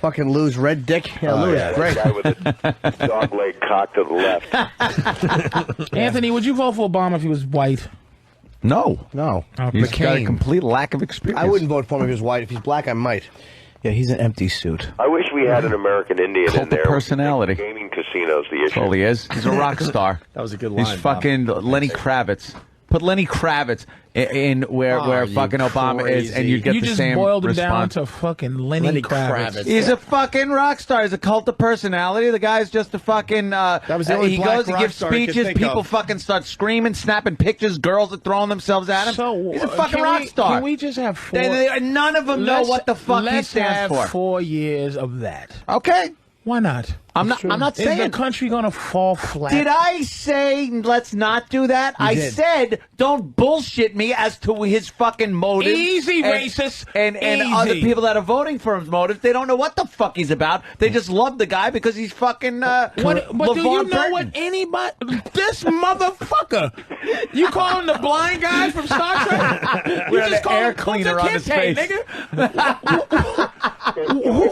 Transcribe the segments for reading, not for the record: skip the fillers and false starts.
fucking Lou's red dick. Yeah, Lou is great. Guy with a dog leg cocked to the left. Anthony, would you vote for Obama if he was white? No. Okay. He's got a complete lack of experience. I wouldn't vote for him if he was white. If he's black, I might. Yeah, he's an empty suit. I wish we had an American Indian Cult in there. of personality. Gaming casinos, the issue. That's all he is. He's a rock star. That was a good line. He's fucking Lenny Kravitz. Put Lenny Kravitz in where fucking Obama is, and you get the same response. You just boiled him down to fucking Lenny Kravitz. He's a fucking rock star. He's a cult of personality. The guy's just a fucking. That was the only he black goes, he rock gives star I could speeches. think People of. fucking start screaming, snapping pictures. Girls are throwing themselves at him. So, he's a fucking rock star. Can we just have 4? None of them know what the fuck he let's stands have for. 4 years of that. Okay. Why not? I'm not saying Is the country gonna fall flat? Did I say let's not do that? I said don't bullshit me as to his fucking motives. Easy, racist. And Easy. other people that are voting for his motives, they don't know what the fuck he's about. They just love the guy because he's fucking but do you know what anybody? This motherfucker. You call him the blind guy from Star Trek? You just call air him cleaner on his face. Nigga.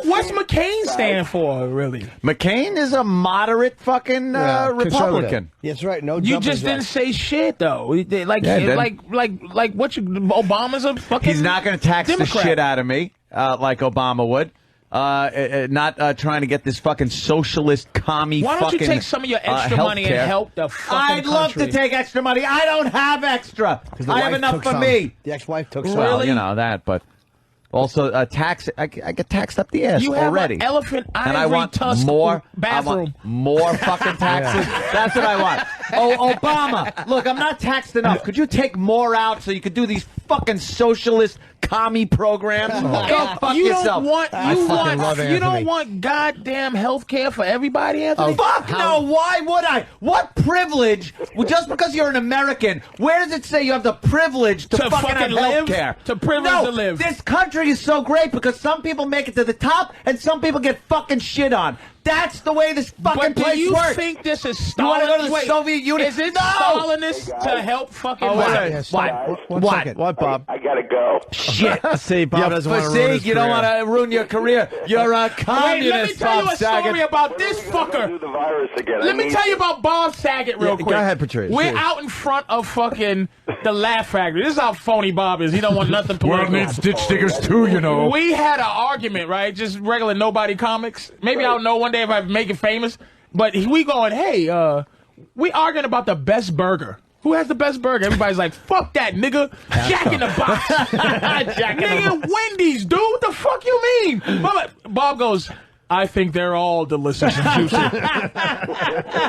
What's McCain stand for, really? McCain is a moderate fucking Republican. That's right. No, you just didn't say shit though. Like what? Obama's a fucking. He's not going to tax Democrat. the shit out of me like Obama would. Not trying to get this fucking socialist commie. Why don't you fucking, take some of your extra money and help the fucking I'd love to take extra money. I don't have extra. I have enough for me. The ex-wife took some. Well, you know that, but also tax. I get taxed up the ass you have already. An elephant ivory and I want tusk more bathroom. I want more fucking taxes. That's what I want. Oh, Obama, look, I'm not taxed enough. Could you take more out so you could do these fucking socialist commie programs? Go fuck you yourself. You don't want goddamn health care for everybody, Anthony? Fuck no, why would I? What privilege? Well, just because you're an American, where does it say you have the privilege to fucking have health care? To privilege to live. This country is so great because some people make it to the top and some people get fucking shit on. That's the way this fucking place works. Do you think this is Stalinist? You want to go to the Soviet Union? Is it Stalinist to help fucking... What, Bob? I gotta go. Shit. See, Bob doesn't want to ruin his you don't want to ruin your career. You're a communist, let me tell you a story about this fucker. Do the virus again. Let me tell you about Bob Saget real quick. Go ahead, Patrice. We're out in front of fucking the Laugh Factory. This is how phony Bob is. He don't want nothing political. World needs ditch diggers too, you know. We had an argument, right? Just regular nobody comics. Maybe I'll know one day if I make it famous. But we going, hey, we arguing about the best burger. Who has the best burger? Everybody's like, fuck that, nigga. Jack in the Box. Nigga, Wendy's, dude. What the fuck you mean? Bob goes, I think they're all delicious and juicy.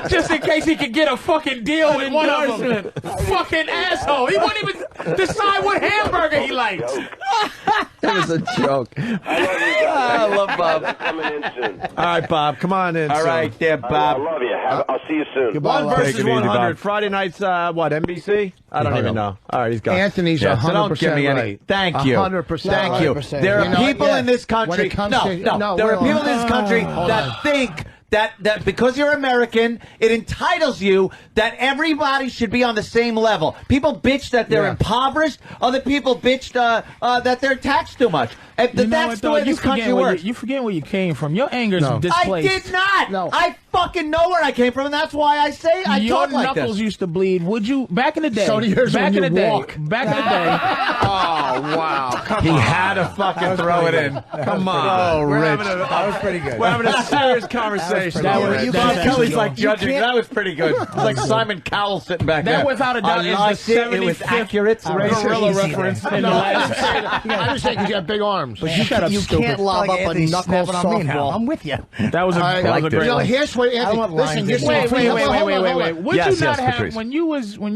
Just in case he could get a fucking deal with one of them. Fucking asshole. He wouldn't even decide what hamburger he likes. It was a joke. I love Bob. Coming in soon. All right, Bob, come on in. All right, there, I Bob. love you. I'll see you soon. Goodbye, One love. versus Take it easy, 100. Bob. Friday nights, what, NBC? I don't even know. All right, he's gone. Anthony's Yeah, 100% so don't give me any. right. Thank you. 100%. Thank you. 100%. There are You know, people yeah. in this When country. it comes No, to- there are people in this country that think that because you're American, it entitles you that everybody should be on the same level. People bitch that they're impoverished. Other people bitch that they're taxed too much. That's the way this country works. You forget where you came from. Your anger's No. displaced. I did not. No. I fucking know where I came from, and that's why I say I Your talk like knuckles this. used to bleed. Would you back in the day? So do yours back when in you the walk. day. Back in the day. Oh, wow. He had to fucking throw it in. Come on. Oh, Rich. That was pretty good. We're having a serious conversation. That was- here. that- Bob that's Kelly's true. like judging. That was pretty good. It's like Simon Cowell sitting back there. That without a doubt is the liked it. It was 75th accurate. gorilla reference in the last. I just think because you have big arms. But shut up, you stupid. can't lob up a knuckle softball. I'm with you. That was a I that was a you great know, one. here's what I Anthony. want Listen, lines just in Wait. hold on. Would Yes, you not yes, have Patrice. when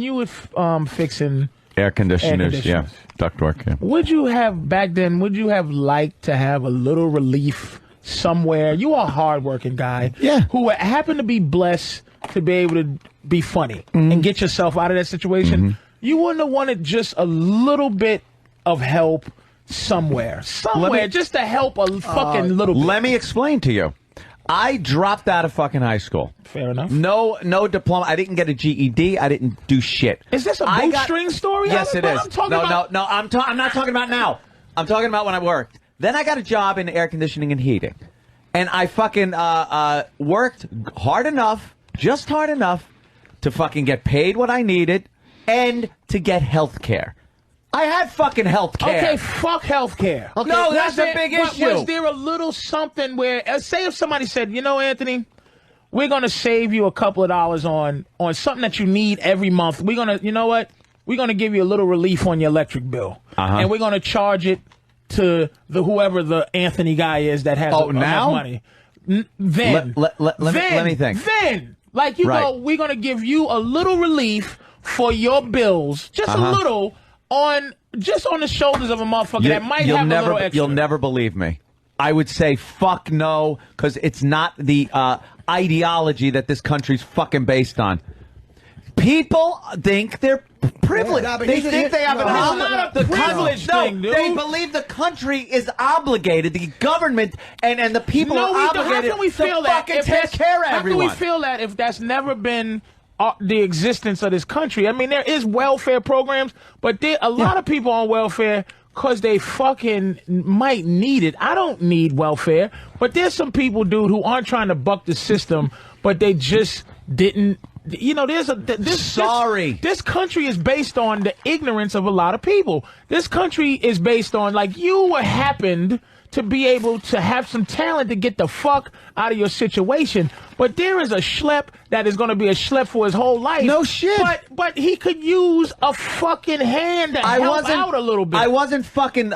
you were fixing? Air conditioners, yeah. conditioners. Ductwork, yeah. Would you have back then? Would you have liked to have a little relief somewhere? You are a hardworking guy, Yeah. who happened to be blessed to be able to be funny and get yourself out of that situation. You wouldn't have wanted just a little bit of help somewhere, just to help a fucking little bit. Let me explain to you. I dropped out of fucking high school. Fair enough. No diploma. I didn't get a GED. I didn't do shit. Is this a bootstring story? Yes, it is. I'm talking No, about. I'm not talking about now. I'm talking about when I worked. Then I got a job in air conditioning and heating. and I fucking worked hard enough, just hard enough, to fucking get paid what I needed and to get health care. I had fucking health care. Okay, fuck health care. Okay, no, that's a big issue. Was there a little something where, say if somebody said, you know, Anthony, we're going to save you a couple of dollars on something that you need every month. We're going to, you know what? We're going to give you a little relief on your electric bill. And we're going to charge it to whoever the Anthony guy is that has enough money. Then. Let me think. Then. Like, you go, we're going to give you a little relief for your bills. Just a little. On the shoulders of a motherfucker that might have a little extra. You'll never believe me. I would say fuck no, because it's not the ideology that this country's fucking based on. People think they're privileged. Yeah, they think they have an It's not a privilege thing, dude. They believe the country is obligated, the government and the people are obligated how can we feel to that fucking take care of everyone. How can we feel that if that's never been the existence of this country? I mean, there is welfare programs, but there a lot of people on welfare because they fucking might need it. I don't need welfare, but there's some people, dude, who aren't trying to buck the system, but they just didn't. You know, this country is based on the ignorance of a lot of people. This country is based on, like, you happened to be able to have some talent to get the fuck out of your situation. But there is a schlep that is going to be a schlep for his whole life. No shit. But he could use a fucking hand to help out a little bit. I wasn't fucking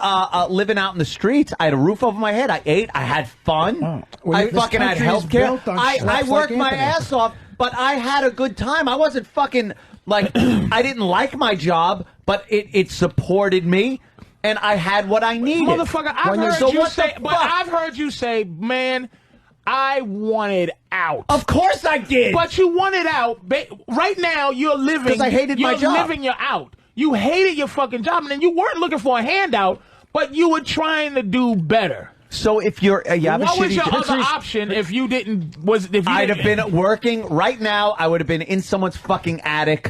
living out in the streets. I had a roof over my head. I ate. I had fun. I fucking had health care. I worked my ass off, but I had a good time. I wasn't fucking, like, I didn't like my job, but it supported me. And I had what I needed. Motherfucker, I've heard you say, man, I wanted out. Of course I did. But you wanted out. Right now, you're living. Because I hated my job. You're living your out. You hated your fucking job, and then you weren't looking for a handout, but you were trying to do better. So if you're, what was your other option if you didn't? I'd have been working right now. I would have been in someone's fucking attic,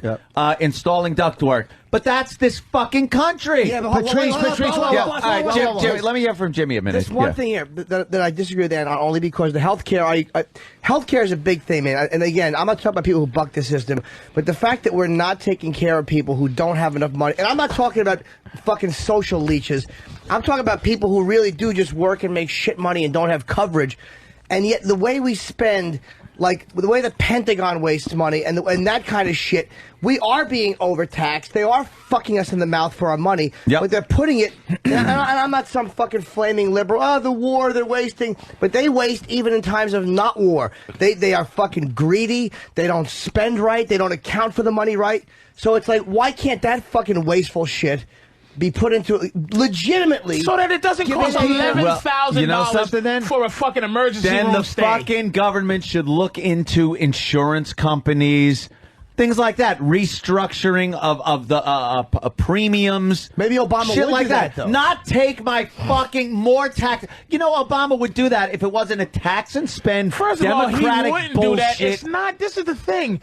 installing ductwork. But that's this fucking country. Yeah, but Patrice, all right, Jimmy, let me hear from Jimmy a minute. There's one thing here that I disagree with that on, only because the healthcare. Healthcare is a big thing, man. And again, I'm not talking about people who buck the system, but the fact that we're not taking care of people who don't have enough money, and I'm not talking about fucking social leeches. I'm talking about people who really do just work and make shit money and don't have coverage, and yet the way we spend. Like, the way the Pentagon wastes money and that kind of shit, we are being overtaxed. They are fucking us in the mouth for our money. But they're putting it, and I'm not some fucking flaming liberal, the war, they're wasting. But they waste even in times of not war. They are fucking greedy. They don't spend right. They don't account for the money right. So it's like, why can't that fucking wasteful shit be put into legitimately, so that it doesn't cost $11,000 for a fucking emergency room Then the stay. fucking government should look into insurance companies, things like that, restructuring of the premiums. Maybe Obama shit would like do that, though. Not take my fucking more tax. You know, Obama would do that if it wasn't a tax and spend. First of all, he wouldn't do that. It's not. This is the thing.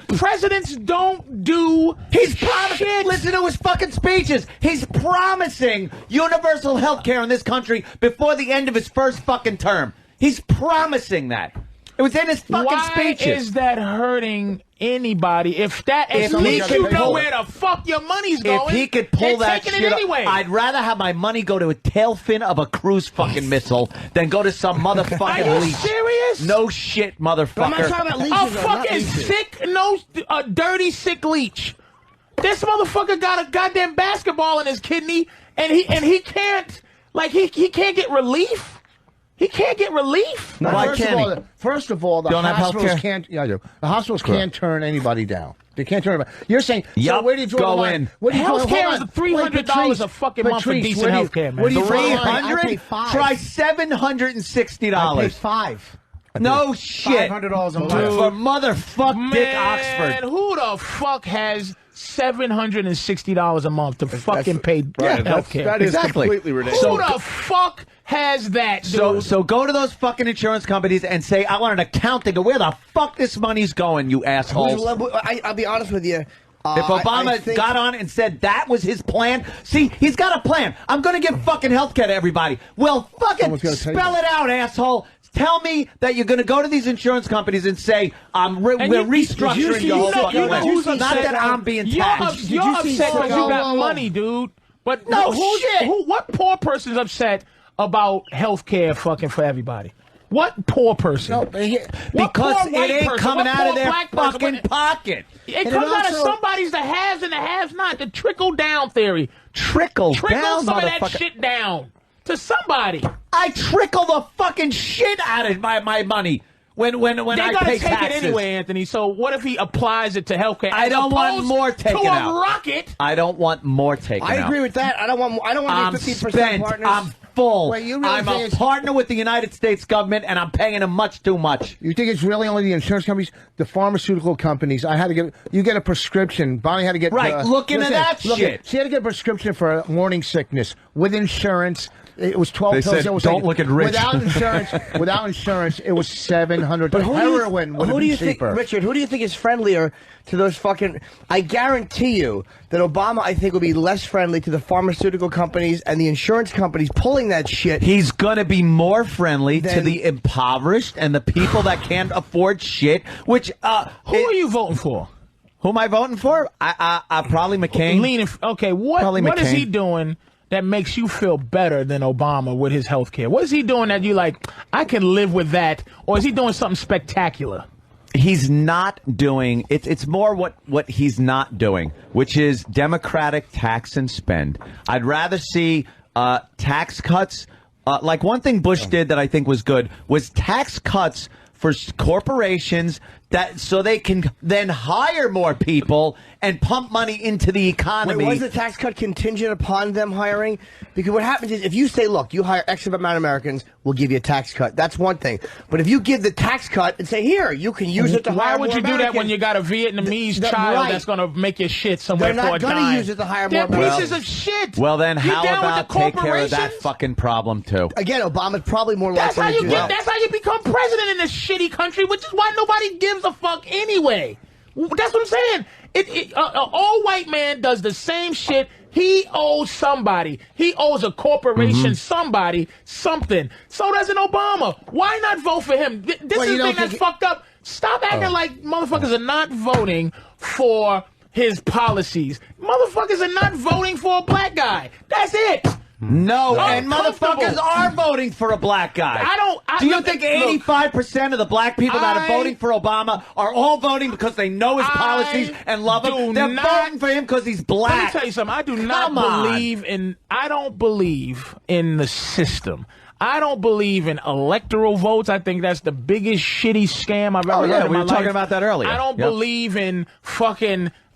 Presidents don't do. He's promising. Listen to his fucking speeches. He's promising universal health care in this country before the end of his first fucking term. He's promising that. It was in his fucking speeches. Why is that hurting anybody? At least you know where the fuck your money's going. If he could pull that shit anyway. I'd rather have my money go to a tail fin of a cruise fucking missile than go to some motherfucking Are you leech. serious? No shit, motherfucker. I'm not talking about leeches. A fucking sick, dirty, sick leech. This motherfucker got a goddamn basketball in his kidney, and he can't, he can't get relief. He can't get relief. No, Why can't he? First of all, the hospitals can't. Yeah, I do. The hospitals can't turn anybody down. They can't turn anybody. You're saying, so where do you draw the line? Health care is $300 a fucking month for decent health care, man. $300? Try $760. I pay $5. No shit. $500 a month. For motherfuck Dick Oxford. Who the fuck has $760 a month to fucking pay health care? That is completely ridiculous. Who the fuck has that, dude? So go to those fucking insurance companies and say, I want an accounting of where the fuck this money's going, you assholes. I'll be honest with you. If Obama got on and said that was his plan, see, he's got a plan. I'm going to give fucking health care to everybody. Well, fucking spell it out, asshole. Tell me that you're going to go to these insurance companies and say, we're restructuring your whole fucking thing. Not that I'm being taxed. You're upset because you got money, dude. But no shit. What poor person's upset about health care fucking for everybody? What poor person? No, because it ain't coming out of their fucking pocket. It comes out of somebody's the haves and the haves not. The trickle down theory. Trickle down, some of that shit down to somebody. I trickle the fucking shit out of my money when I pay taxes. They're gonna take it anyway, Anthony. So what if he applies it to healthcare? I don't want more taken to out. A rocket. I don't want more taken out. I agree with that. I don't want to be 15% partners. I'm full. Wait, you really I'm a partner with the United States government, and I'm paying them much too much. You think it's really only the insurance companies, the pharmaceutical companies? You get a prescription. Bonnie had to get Look into that shit. She had to get a prescription for morning sickness with insurance. It was 12 they pills. Said, it was don't look at Rich. Without insurance, it was $700. But heroin would have been cheaper. Richard, who do you think is friendlier to those fucking? I guarantee you that Obama, I think, will be less friendly to the pharmaceutical companies and the insurance companies pulling that shit. He's going to be more friendly to the impoverished and the people that can't afford shit. Which who are you voting for? Who am I voting for? I probably McCain. Okay, what is he doing that makes you feel better than Obama with his health care? What is he doing that you like, I can live with that? Or is he doing something spectacular? He's not doing, it's more what he's not doing, which is democratic tax and spend. I'd rather see tax cuts. Like one thing Bush did that I think was good was tax cuts for corporations so they can then hire more people and pump money into the economy. Wait, was the tax cut contingent upon them hiring? Because what happens is if you say, look, you hire X amount of Americans, we'll give you a tax cut. That's one thing. But if you give the tax cut and say, here, you can use it to hire more Why would you do that when you got a Vietnamese child that's going to make your shit somewhere for a dime? They're not going to use it to hire more They're pieces of shit. Well, then how about take care of that fucking problem, too? Again, Obama's probably more likely to do that. That's how you become president in this shitty country, which is why nobody gives a fuck anyway. That's what I'm saying. All white man does the same shit. He owes somebody. He owes a corporation, somebody, something. So does an Obama. Why not vote for him? This is the thing that's fucked up. Stop acting like motherfuckers are not voting for his policies. Motherfuckers are not voting for a black guy. That's it. No, and motherfuckers are voting for a black guy. Do you think 85% of the black people that are voting for Obama are all voting because they know his policies and love him? They're voting for him because he's black. Let me tell you something. I do not I don't believe in the system. I don't believe in electoral votes. I think that's the biggest shitty scam I've ever heard in my life. We were talking about that earlier. I don't believe in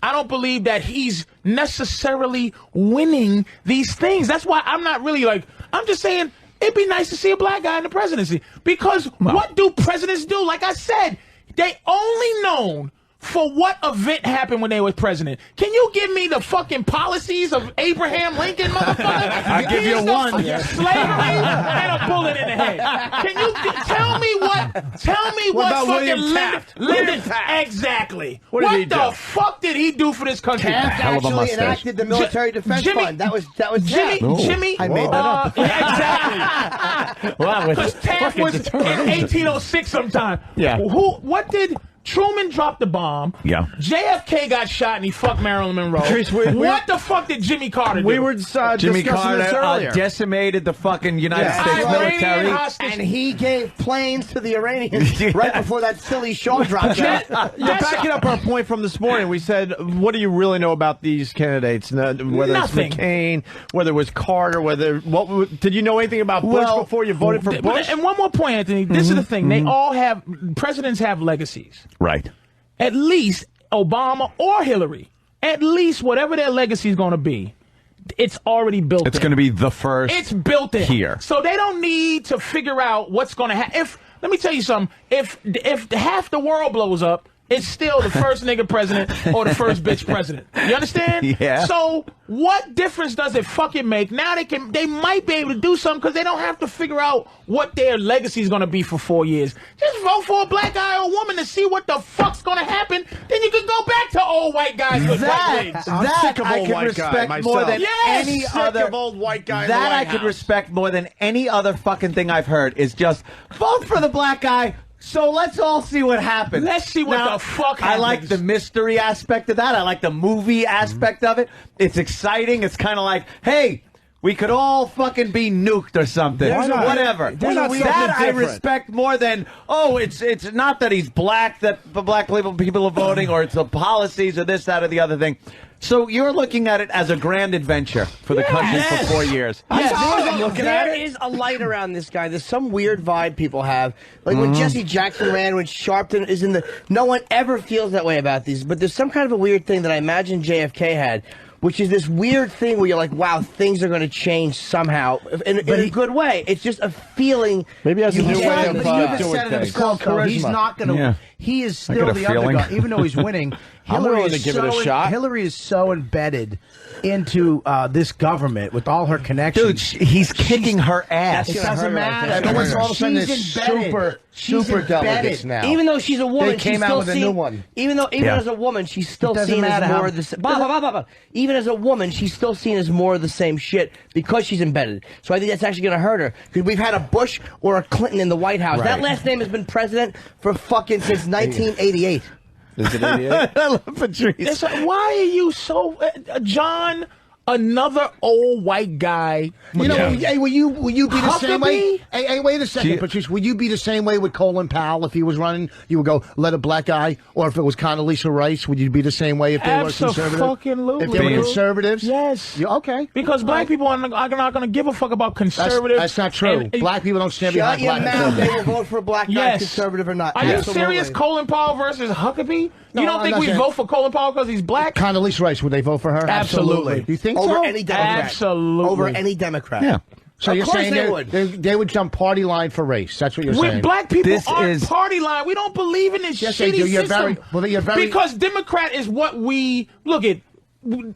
I don't believe that he's necessarily winning these things. That's why I'm not really I'm just saying it'd be nice to see a black guy in the presidency. Because what do presidents do? Like I said, they only known for what event happened when they were president. Can you give me the fucking policies of Abraham Lincoln, motherfucker? I'll give you one. Slavery and a bullet in the head. Can you tell me what about fucking William Taft? Lyndon exactly. What the fuck did he do for this country? Taft actually enacted the military defense fund. That was Jimmy. I made that up. Exactly. Because Taft was in 1806 sometime. Yeah. What did Truman dropped the bomb. Yeah. JFK got shot and he fucked Marilyn Monroe. Patrice, what the fuck did Jimmy Carter do? We were Jimmy discussing Carter this earlier. decimated the fucking United States military. And he gave planes to the Iranians right before that silly show dropped out. You're backing up our point from this morning. We said, what do you really know about these candidates? Whether Nothing. It's McCain, whether it was Carter, did you know anything about Bush before you voted for Bush? And one more point, Anthony. This is the thing. They all have, presidents have legacies. Right. At least Obama or Hillary, at least whatever their legacy is going to be, it's already built in. It's going to be the first. It's built in. Here. So they don't need to figure out what's going to happen. Let me tell you something. If half the world blows up, it's still the first nigga president or the first bitch president. You understand? Yeah. So what difference does it fucking make? Now they might be able to do something because they don't have to figure out what their legacy is going to be for 4 years. Just vote for a black guy or woman to see what the fuck's going to happen. Then you can go back to old white guys with white wigs. I'm sick of I old can white guy respect more than Yes! any Sick other of old white guy in That the White I can House. respect more than any other fucking thing I've heard is just vote for the black guy. So let's all see what happens. Let's see what Now, the fuck I like happens. the mystery aspect of that. I like the movie aspect of it. It's exciting. It's kind of like, hey, we could all fucking be nuked or something. There's a- Whatever. there's a something That I different. respect more than, oh, it's not that he's black, that the black people are voting, or it's the policies or this, that, or the other thing. So you're looking at it as a grand adventure for the country Yes. for 4 years. Yes, I'm looking at there it. is a light around this guy. There's some weird vibe people have. Like when Jesse Jackson ran, when Sharpton is in the... No one ever feels that way about these. But there's some kind of a weird thing that I imagine JFK had, which is this weird thing where you're like, wow, things are going to change somehow in a good way. It's just a feeling. Maybe that's a you new get way in of the- doing Even said it things. himself, though, he's Charisma. not going to. Yeah. He is I still got a the feeling. underdog, even though he's winning. I'm Hillary willing is to give it a so shot. Hillary is so embedded into this government with all her connections. Dude, he's kicking her ass. It That's gonna doesn't hurt, I matter. think. Everyone's all of a sudden She's is embedded. super delegates embedded. now. Even though she's a woman, They came she's out still with a seen, new one. Even Yeah. as a woman, she's still It doesn't seen as matter more how- of the even as a woman, she's still seen as more of the same shit because she's embedded. So I think that's actually going to hurt her because we've had a Bush or a Clinton in the White House. Right. That last name has been president for fucking since 1988. Is it 88? I love Patrice. It's like, why are you so... John, another old white guy. You know, hey, will you be the same way? Huckabee? Hey, wait a second, Gee. Patrice. Would you be the same way with Colin Powell if he was running? You would go let a black guy, or if it was Condoleezza Rice, would you be the same way if they were conservative? Abso-fucking-lutely. If they were Dude. conservatives, Yes. Okay. Because black people are not going to give a fuck about conservative. That's not true. And- Black people don't stand Shut behind your black mouth. people. They will vote for a black guy, Yes. conservative or not. Are you Absolutely. serious? Colin Powell versus Huckabee? No, You don't I'm think not we saying- vote for Colin Powell because he's black? Condoleezza Rice, would they vote for her? Absolutely. You think Over so? any Democrat. Absolutely. Over any Democrat. Yeah. So Of you're course saying they would. they would jump party line for race? That's what you're saying. With black people This aren't is- party line. We don't believe in this Yes, they shitty do. You're system. you're very. Because Democrat is what we look at.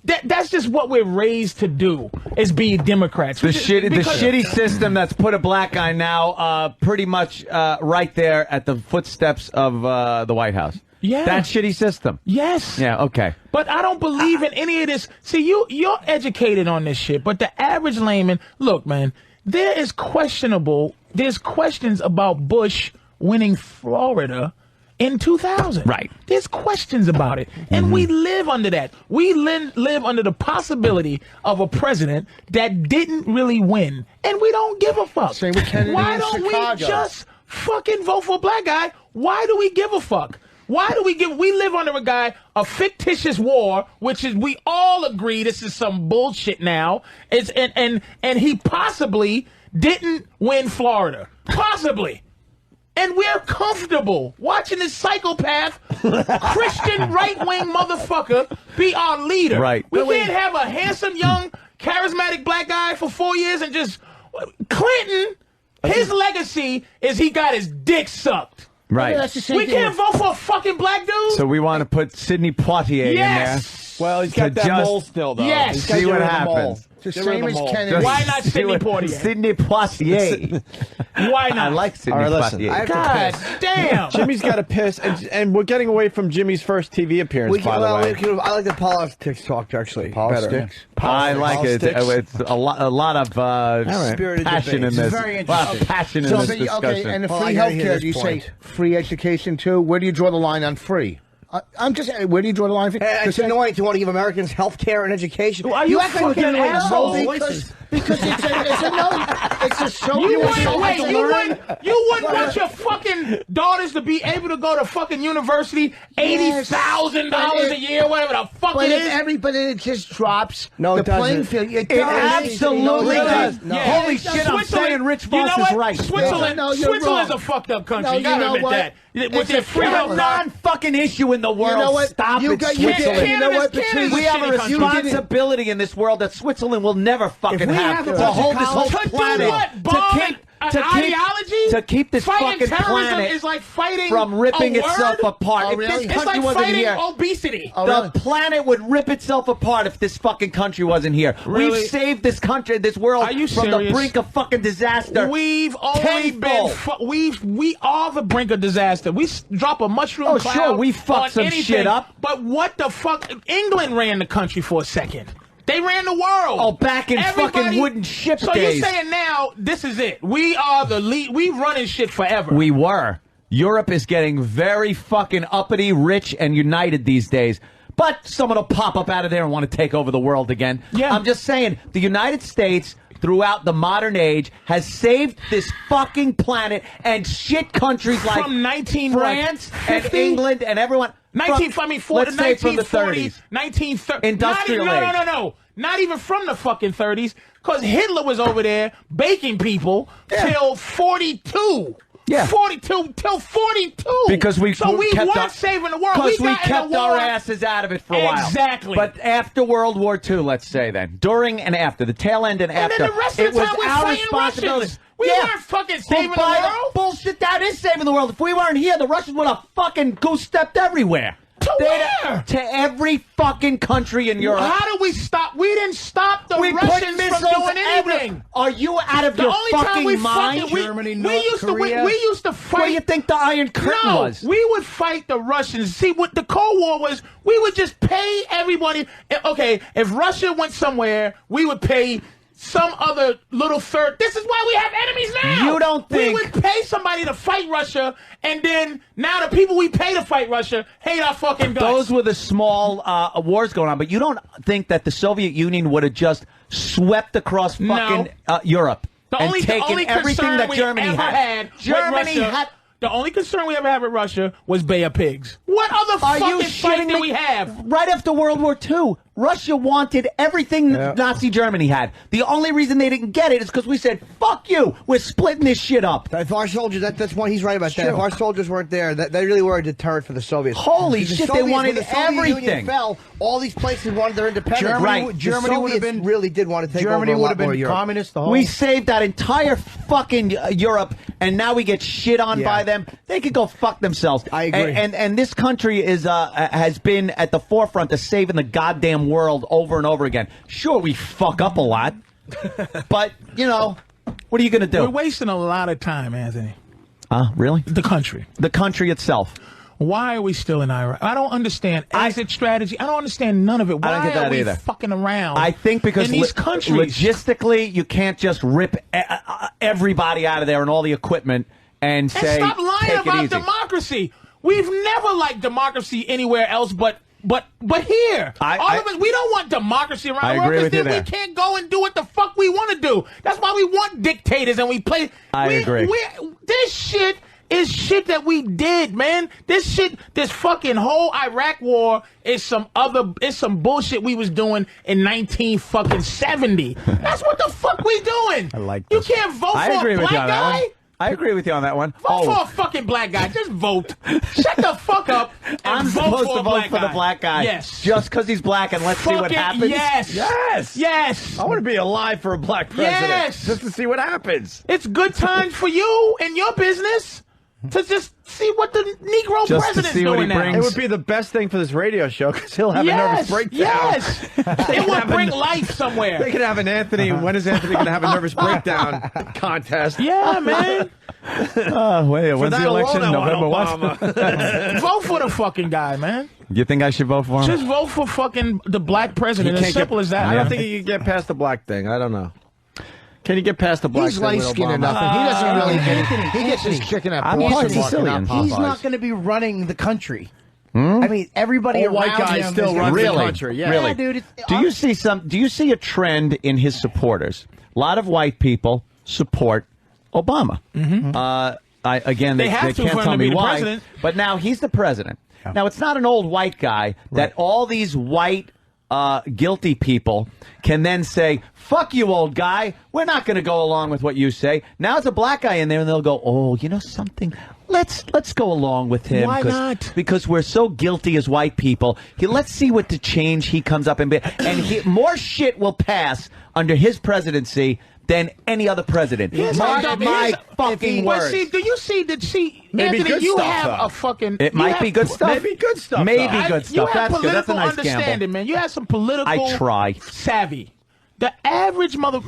That's just what we're raised to do. Is be Democrats. The Because- shitty system that's put a black guy now pretty much right there at the footsteps of the White House. Yeah. That shitty system. Yes. Yeah, okay. But I don't believe in any of this. See, you're educated on this shit, but the average layman, look, man, there's questions about Bush winning Florida in 2000. Right. There's questions about it. And we live under that. We live under the possibility of a president that didn't really win. And we don't give a fuck. Same with Kennedy Why in don't Chicago. we just fucking vote for a black guy? Why do we give a fuck? Why do we live under a guy, a fictitious war, which is, we all agree this is some bullshit now. And he possibly didn't win Florida. Possibly. And we're comfortable watching this psychopath, Christian right-wing motherfucker be our leader. Right. We can't have a handsome, young, charismatic black guy for 4 years and just... Clinton, his legacy is he got his dick sucked. Right. That's the same We thing can't vote for a fucking black dude? So we want to put Sidney Poitier Yes. Well, he's got To that just- mole still, though. Yes. He's gotta See get what rid of the mole. happens. It's the Get rid of same the as mole. Kennedy. Why not See Sidney what- Poitier? Sidney Poitier. Why not? I like Sidney All right, listen. Poitier. I have to God piss. damn. Jimmy's got to piss, and we're getting away from Jimmy's first TV appearance, We by can, the way. I like the politics talk, actually. Politics? Better. I like it. Politics. It's a lot of Spirited passion debate. in this. It's very A lot of interesting. passion in So, this okay, discussion. and the Well, I free gotta hear healthcare, this do you point. say free education too? Where do you draw the line on free? I'm just where do you draw the line? It's annoying to want to give Americans health care and education. Are you act like we're fucking giving away the asshole? Rolls Royces. because it's a show. You want wouldn't someone wait. to You learn? wouldn't want your fucking daughters to be able to go to fucking university, $80,000 a year, whatever the fuck But it if is. everybody it just drops No, the it doesn't. playing field. It It does. absolutely does. No. Holy shit, I'm saying Rich you know Voss what? is right. Switzerland, No, you're Switzerland's wrong. a fucked up country. No, you you gotta know admit what? that. With It's their a free challenge. health non-fucking issue in the world. know what? Stop You it, got- you Switzerland. You know what, Canada's Patrice? We have a shitty country. responsibility in this world that Switzerland will never fucking we have have a to bunch of hold this whole To do planet what? to Bomb keep ideology? To keep this fighting fucking terrorism planet is like fighting from ripping a itself word? apart. Oh, If really? this It's country like wasn't fighting here, obesity. the planet would rip itself apart if this fucking country wasn't here. Really? We've saved this country, this world Are you from the serious? brink of fucking disaster. We've only Tenfold. been we are the brink of disaster. We drop a mushroom Oh, cloud sure, we fucked on some anything, shit up. But what the fuck? England ran the country for a second. They ran the world. Oh, back in fucking wooden ship so days. you're saying now this is it? We are the lead. We running shit forever. We were. Europe is getting very fucking uppity, rich, and united these days. But someone will pop up out of there and want to take over the world again. Yeah. I'm just saying, the United States, throughout the modern age, has saved this fucking planet and shit countries like From 19 France and 50? England and everyone. Let's say from the 1940s, 30s. 1930s. Industrial age. No. Not even from the fucking 30s, because Hitler was over there baking people till 42. Yeah. 42 till 42. Because we so we kept weren't saving the world. Because we got in a kept our war. asses out of it for a while. Exactly. But after World War II, let's say then, during and after, the tail end and after, then the rest it of the was time we're our fighting responsibility. Russians. We weren't fucking saving the world. Bullshit, that is saving the world. If we weren't here, the Russians would have fucking goose-stepped everywhere. To where? To every fucking country in Europe. How do we stop? We didn't stop the We put Russians missiles from doing anything. everywhere. Are you out of The your only time fucking we mind? fucking, Germany, we North used Korea. we used to fight. Where do you think the Iron Curtain was? We would fight the Russians. See, what the Cold War was, we would just pay everybody. Okay, if Russia went somewhere, we would pay some other little third. This is why we have enemies now. You don't think- we would pay somebody to fight Russia, and then now the people we pay to fight Russia hate our fucking guts. Those were the small wars going on, but you don't think that the Soviet Union would have just swept across fucking Europe and taken everything that Germany had? Germany had. The only concern we ever had with Russia was Bay of Pigs. What other fucking fight did we have? Right after World War II, Russia wanted everything Nazi Germany had. The only reason they didn't get it is because we said, fuck you, we're splitting this shit up. If our soldiers, that's why he's right about that. If our soldiers weren't there, they really were a deterrent for the Soviets. Holy Because shit, the they Soviets, wanted when the Soviet Union everything. fell, all these places wanted their independence. Germany would have been really did want to take Germany over a would lot have more been Europe. communist the whole. We saved that entire fucking Europe, and now we get shit on by them. They could go fuck themselves. I agree. And this country is has been at the forefront of saving the goddamn world over and over again. Sure, we fuck up a lot, but you know, what are you gonna do? We're wasting a lot of time, Anthony. Really? The country. The country itself. Why are we still in Iraq? I don't understand exit strategy. I don't understand none of it. Why I don't get that are we either. fucking around? I think because in these countries, logistically, you can't just rip everybody out of there and all the equipment and say, stop lying take about it easy. democracy. We've never liked democracy anywhere else, but here, all of us, we don't want democracy around the world agree with you then we there. can't go and do what the fuck we want to do. That's why we want dictators and we play. I agree. This shit is shit that we did, man. This shit, this fucking whole Iraq war is some bullshit we was doing in 1970. That's what the fuck we doing. I like You this. can't vote I for agree a with black you on that guy. one. I agree with you on that one. Vote for a fucking black guy. Just vote. Shut the fuck up and I'm vote supposed for to a vote black for guy. the black guy. Yes. Just because he's black, and let's see what Fucking happens. Yes. Yes. Yes. I want to be alive for a black president. Yes. Just to see what happens. It's good times for you and your business to just see what the Negro Just to president's see what doing he now. brings. It would be the best thing for this radio show because he'll have a nervous breakdown. Yes. It would bring life somewhere. They could have an Anthony. When is Anthony going to have a nervous breakdown contest? Yeah, man. Wait, when's that the election? alone, I November want what? Obama. Vote for the fucking guy, man. You think I should vote for him? Just vote for fucking the black president. As simple as that. I don't think you can get past the black thing. I don't know. Can you get past the black He's thing light with skinned Obama? enough, and he doesn't really get it. He gets his chicken at I'm Boston part Market, Sicilian. not He's Popeyes. not going to be running the country. I mean, everybody Old white around guy him still is runs gonna- the Really? country. Yeah. Really? Yeah, dude. Do you see a trend in his supporters? A lot of white people support Obama. Again, they have to can't for him tell to me be the why. president. But now he's the president. Now it's not an old white guy that all these white guilty people can then say, fuck you, old guy. We're not going to go along with what you say. Now it's a black guy in there, and they'll go, oh, you know something? Let's go along with him. Why not? Because we're so guilty as white people. Let's see what the change he comes up and more shit will pass under his presidency than any other president. Mark my fucking words. See, do you see that? See, Maybe Anthony, good you stuff, have though. a fucking. It might be good stuff. Maybe good stuff. Maybe though. good stuff. You have That's good. That's a political nice understanding, gamble. man. You have some political. I try. Savvy. The average remember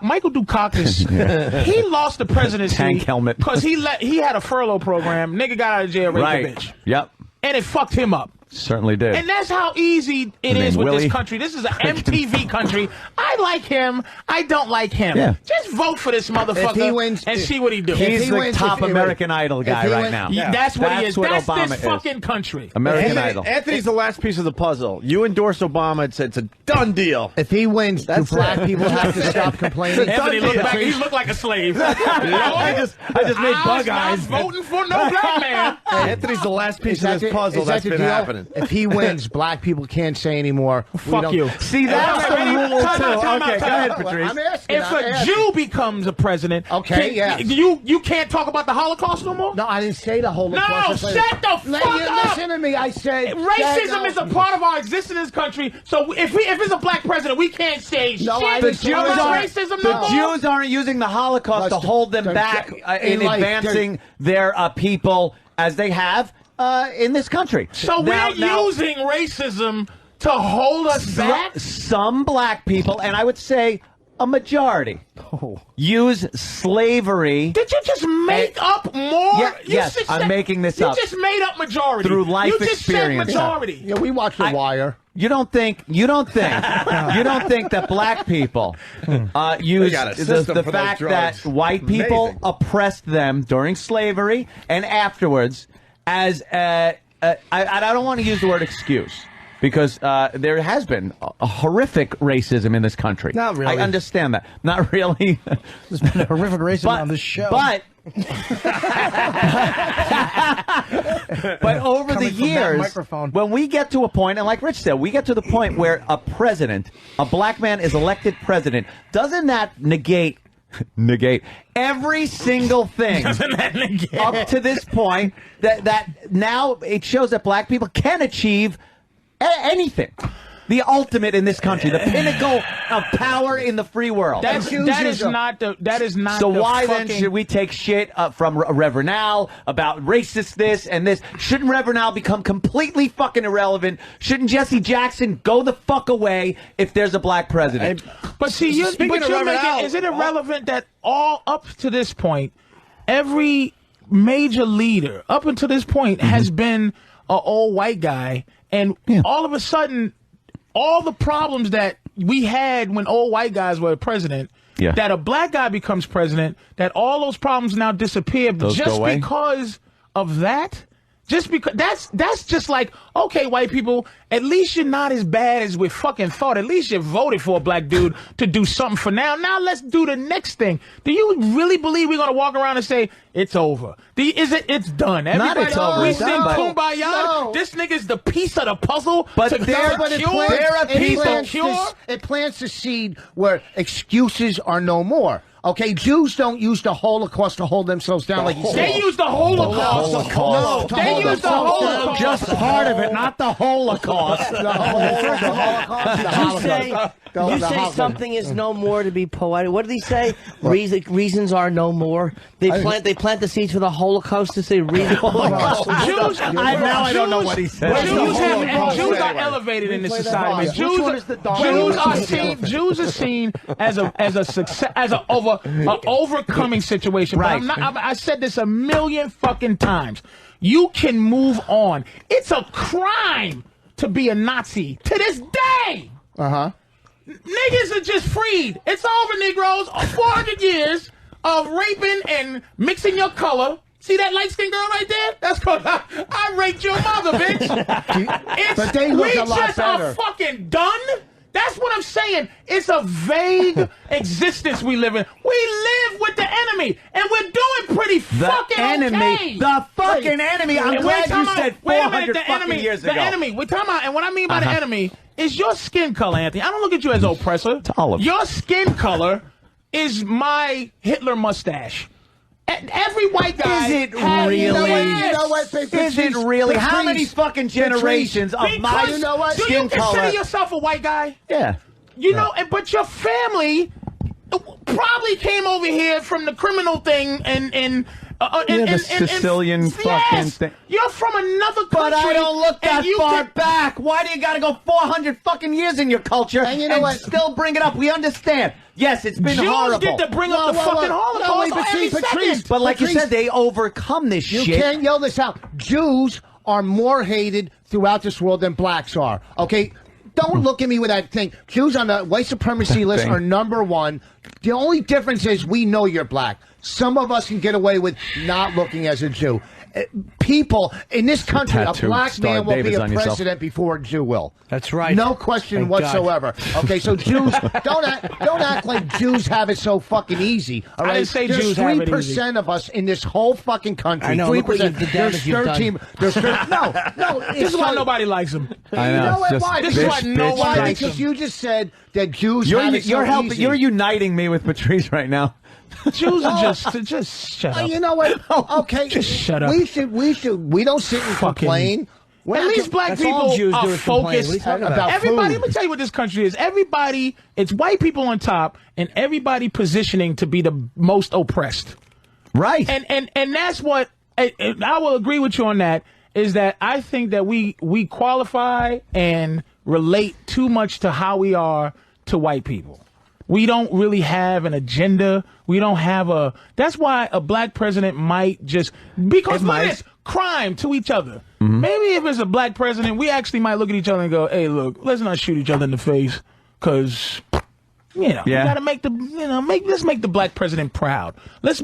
Michael Dukakis, he lost the presidency Tank helmet. because he had a furlough program. Nigga got out of jail, raped a Right. bitch. Yep. And it fucked him up. Certainly did. And that's how easy it is with Willie? this country. This is an MTV country. I like him. I don't like him. Yeah. Just vote for this motherfucker If he wins- and see what he do. If He's he the wins, top if he American wins- Idol if guy he right wins- now. Yeah, that's what he is. what That's Obama this is. fucking country. American Idol. Anthony's the last piece of the puzzle. You endorse Obama. It's a done deal. If he wins, do That's black it. people have to stop complaining? Anthony looked back. He Patrice? looked like a slave. I just made bug eyes. Not voting for no black man. Anthony's the last piece Is of that this the- puzzle is that that's the been deal? happening. If he wins, black people can't say anymore. Fuck you. See, that's the rule, Time too. out, time out, Okay, go time ahead, out. Patrice. I'm asking. If a Jew becomes a president, Okay, yes. you can't talk about the Holocaust no more? No, I didn't say the whole. No, shut the fuck up. Listen to me. I said Racism is a part of our existence in this country. So if it's a black president, we can't say No, shit I The didn't say about Jews that. aren't, racism the no more. Jews aren't using the Holocaust to hold them back in life, advancing their people as they have in this country. So we're using racism to hold us back? Some black people, and I would say a majority, use slavery. Did you just make up more? Yeah, You yes, just I'm said- making this up. You just made up majority. Through life you just experience. said majority. Yeah, we watched The Wire. You don't think that black people use got a the system for those fact drugs. that white people Amazing. oppressed them during slavery and afterwards as I don't want to use the word excuse. Because there has been a horrific racism in this country. Not really. I understand that. Not really. There's been a horrific racism on this show. But over the Coming from that years, microphone. when we get to a point, and like Rich said, we get to the point where a black man is elected president, doesn't that negate every single thing up to this point that now it shows that black people can achieve anything. The ultimate in this country, the pinnacle of power in the free world. That is not So the why fucking... then should we take shit from Reverend Al about racist this and this? Shouldn't Reverend Al become completely fucking irrelevant? Shouldn't Jesse Jackson go the fuck away if there's a black president? But see, you're Speaking of Reverend Al, is it irrelevant that all up to this point, every major leader up until this point has been an old white guy, and all of a sudden, all the problems that we had when old white guys were president, that a black guy becomes president, that all those problems now disappear just because of that? Just because that's just like, okay, white people, at least you're not as bad as we fucking thought. At least you voted for a black dude to do something for now. Now let's do the next thing. Do you really believe we're gonna walk around and say it's over? It's done? Everybody, it's over, we it's sing done, but- kumbaya. No. This nigga's the piece of the puzzle. But to there- cure. but it It plants the seed where excuses are no more. Okay, Jews don't use the Holocaust to hold themselves down like you said. They use the Holocaust. No, They use the Holocaust. Just part of it, not the Holocaust. You say something is no more to be poetic. What did he say? Reasons are no more. They plant the seeds for the Holocaust to say reasons. Jews, I don't know what he said. Jews are elevated in this society. Jews are seen as a success, as an overcoming situation. Right. But I said this a million fucking times. You can move on. It's a crime to be a Nazi to this day. Niggas are just freed. It's over, Negroes. 400 years of raping and mixing your color. See that light-skinned girl right there? That's called I raped your mother, bitch. But they look we a lot just better. are fucking done. That's what I'm saying. It's a vague existence we live in. We live with the enemy, and we're doing pretty fucking okay. The fucking enemy. I'm And glad we're you talking said about- wait a 400 minute, the fucking enemy, years ago. The enemy. We're talking about, and what I mean by the enemy is your skin color, Anthony. I don't look at you as oppressor. It's olive. Your skin color is my Hitler mustache. Every white guy. Is it has- really? You know what, Is it really? How many fucking generations of my Because, do you skin consider color? yourself a white guy? Yeah. You know, but your family, probably came over here from the criminal thing the Sicilian fucking thing. You're from another country. But I don't look that far can... back. Why do you got to go 400 fucking years in your culture and you know what? Still bring it up? We understand. Yes, it's been Jews horrible. get to bring up the fucking Holocaust every second. But like you said, they overcome this shit. You can't yell this out. Jews are more hated throughout this world than blacks are. Okay? Don't look at me with that thing. Jews on the white supremacy list are #1. The only difference is we know you're black. Some of us can get away with not looking as a Jew. People in this country, a black man will be a president before a Jew will. That's right. No question whatsoever. Okay, so Jews don't act like Jews have it so fucking easy. All right? I didn't say There's Jews have it easy. 3% of us in this whole fucking country. I know. 3%. There's 13. There's 13. No. This is why nobody likes him. I know. You know what? Why? This is why no one likes him. Because you just said that Jews You're have it so helping. easy. You're uniting me with Patrice right now. Jews are just shut up. You know what? Okay, just shut up. We don't sit and complain. At least black people are focused about everybody. food. Let me tell you what this country is. Everybody, it's white people on top, and everybody positioning to be the most oppressed. Right. And that's what I will agree with you on. That is that I think that we qualify and relate too much to how we are to white people. We don't really have an agenda. We don't have a. That's why a black president might just because look at this crime to each other. Mm-hmm. Maybe if it's a black president, we actually might look at each other and go, "Hey, look, let's not shoot each other in the face, because we gotta make the let's make the black president proud. Let's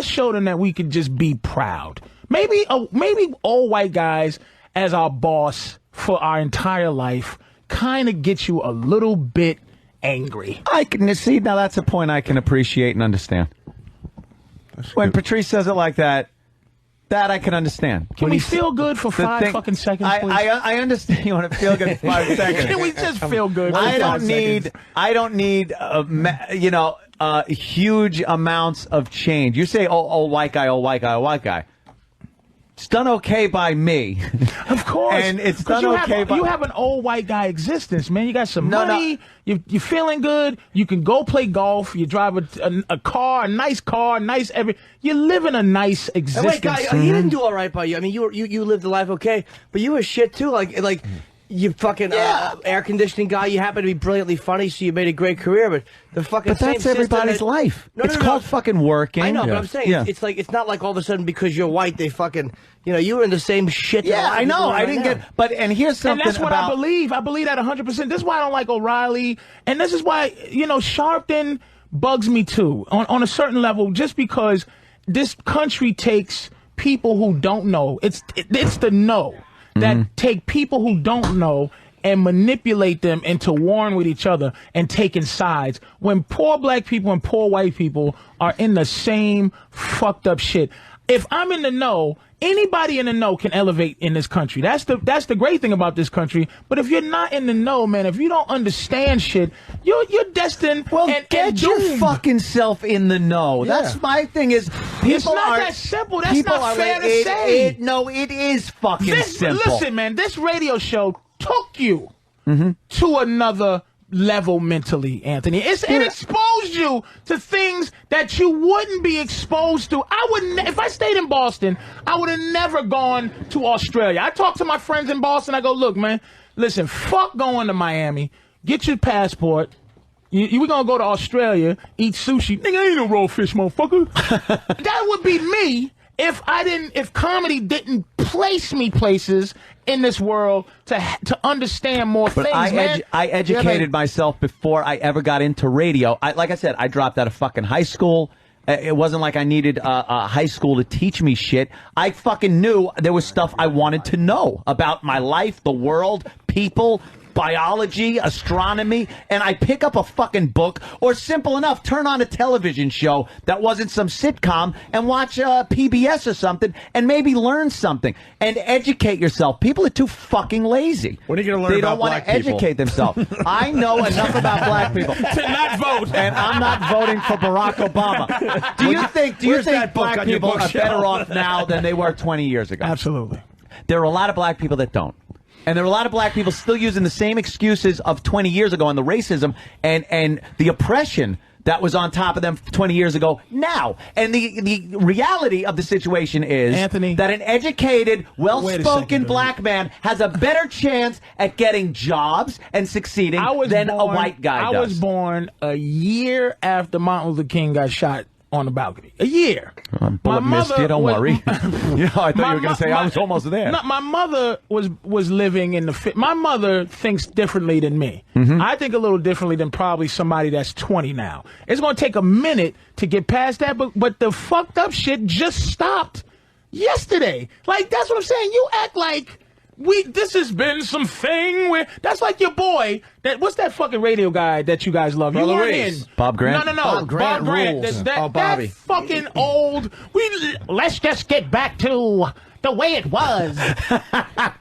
show them that we can just be proud. Maybe all white guys as our boss for our entire life kind of get you a little bit." Angry. I can see now. That's a point I can appreciate and understand. When Patrice says it like that I can understand. Can we feel good for 5 fucking seconds, please? I understand you want to feel good for 5 seconds. Can we just feel good? I don't need huge amounts of change. You say, oh, white guy, oh, white guy, oh, white guy. It's done okay by me. Of course. And it's done okay by... You have an old white guy existence, man. You got some money. No. You're feeling good. You can go play golf. You drive a car, a nice car, you're living a nice existence. Wait, guy, he didn't do all right by you. I mean, you lived the life okay, but you were shit too. Like you fucking air conditioning guy. You happen to be brilliantly funny, so you made a great career. But the fucking that's everybody's life. It's called fucking working. I know, but I'm saying it's not like all of a sudden because you're white they fucking you were in the same shit. Yeah, I know. I didn't get. But and here's something. And that's what I believe. I believe that 100%. This is why I don't like O'Reilly, and this is why Sharpton bugs me too on a certain level. Just because this country takes people who don't know. It's the know. That take people who don't know and manipulate them into warring with each other and taking sides when poor black people and poor white people are in the same fucked up shit. If I'm in the know, anybody in the know can elevate in this country. That's the great thing about this country. But if you're not in the know, man, if you don't understand shit, you're destined. Well, get your fucking self in the know. Yeah. That's my thing. Is people it's not that simple. That's not fair to say. No, it is fucking simple. Listen, man, this radio show took you to another level mentally, Anthony. It exposed you to things that you wouldn't be exposed to. If I stayed in Boston, I would have never gone to Australia. I talk to my friends in Boston. I go, look, man, listen, fuck going to Miami. Get your passport. We're going to go to Australia, eat sushi. Nigga, I ain't no raw fish, motherfucker. That would be me if comedy didn't place me places in this world to understand more things, man. I educated myself before I ever got into radio. Like I said, I dropped out of fucking high school. It wasn't like I needed a high school to teach me shit. I fucking knew there was stuff I wanted to know about my life, the world, people, biology, astronomy, and I pick up a fucking book, or simple enough, turn on a television show that wasn't some sitcom and watch PBS or something and maybe learn something and educate yourself. People are too fucking lazy. What are you going to learn about black people? They don't want to educate themselves. I know enough about black people to not vote, and I'm not voting for Barack Obama. Do you think black people are better off now than they were 20 years ago? Absolutely. There are a lot of black people that don't. And there are a lot of black people still using the same excuses of 20 years ago and the racism and the oppression that was on top of them 20 years ago now. And the reality of the situation is Anthony, that an educated, well-spoken Wait a black man has a better chance at getting jobs and succeeding than a white guy does. I was born a year after Martin Luther King got shot on the balcony. A year. Bullet missed you, don't worry. Yeah, I thought you were going to say I was almost there. No, my mother was living in the... My mother thinks differently than me. I think a little differently than probably somebody that's 20 now. It's going to take a minute to get past that, but the fucked up shit just stopped yesterday. Like, that's what I'm saying. You act like... this has been something where that's like your boy. What's that fucking radio guy that you guys love? You weren't in. Bob Grant. No. Bob Grant rules. That fucking old. Let's just get back to the way it was. The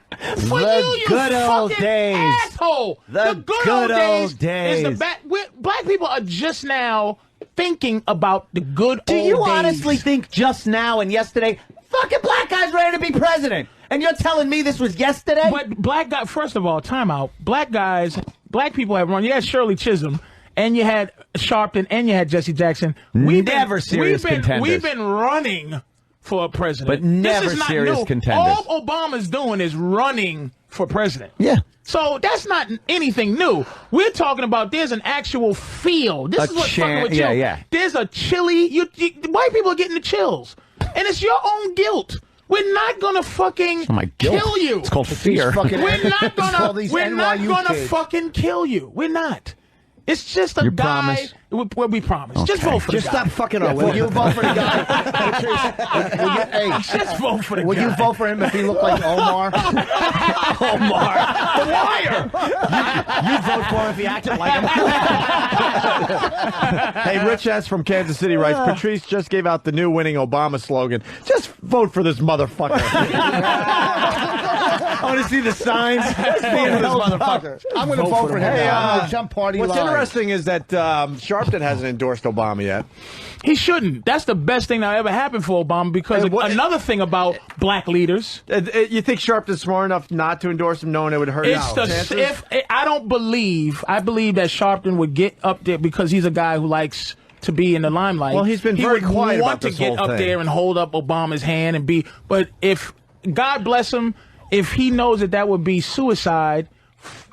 good old days. Asshole. The good old days. Is black people are just now thinking about the good old days. Do you honestly think just now and yesterday, fucking black guys ready to be president? And you're telling me this was yesterday? But black guy, first of all, time out. Black people have run. You had Shirley Chisholm, and you had Sharpton, and you had Jesse Jackson. Never serious contenders. We've been running for a president. But never this is not serious new. contenders. All Obama's doing is running for president. Yeah. So that's not anything new. We're talking about there's an actual field. This is what's fucking with you. Yeah. There's a chilly. White people are getting the chills. And it's your own guilt. We're not gonna fucking kill you. It's called fear. We're not gonna fucking kill you. We're not. It's just a guy. We promise. Okay. Just vote for the guy. Just stop fucking our Will you vote for the guy? Just vote for the guy. Would you vote for him if he looked like Omar? Omar, the liar. You'd vote for him if he acted like him. Hey, Rich S. from Kansas City writes, Patrice just gave out the new winning Obama slogan. Just vote for this motherfucker. I want to see the signs. This motherfucker. I'm going to vote for him. I'm going to jump party What's live. interesting is that Sharpton hasn't endorsed Obama yet. He shouldn't. That's the best thing that ever happened for Obama because another thing about black leaders. You think Sharpton's smart enough not to endorse him knowing it would hurt his chances? I believe that Sharpton would get up there because he's a guy who likes to be in the limelight. Well, he's been very quiet about this whole thing. He would want to get up there and hold up Obama's hand and be. But if God bless him, if he knows that would be suicide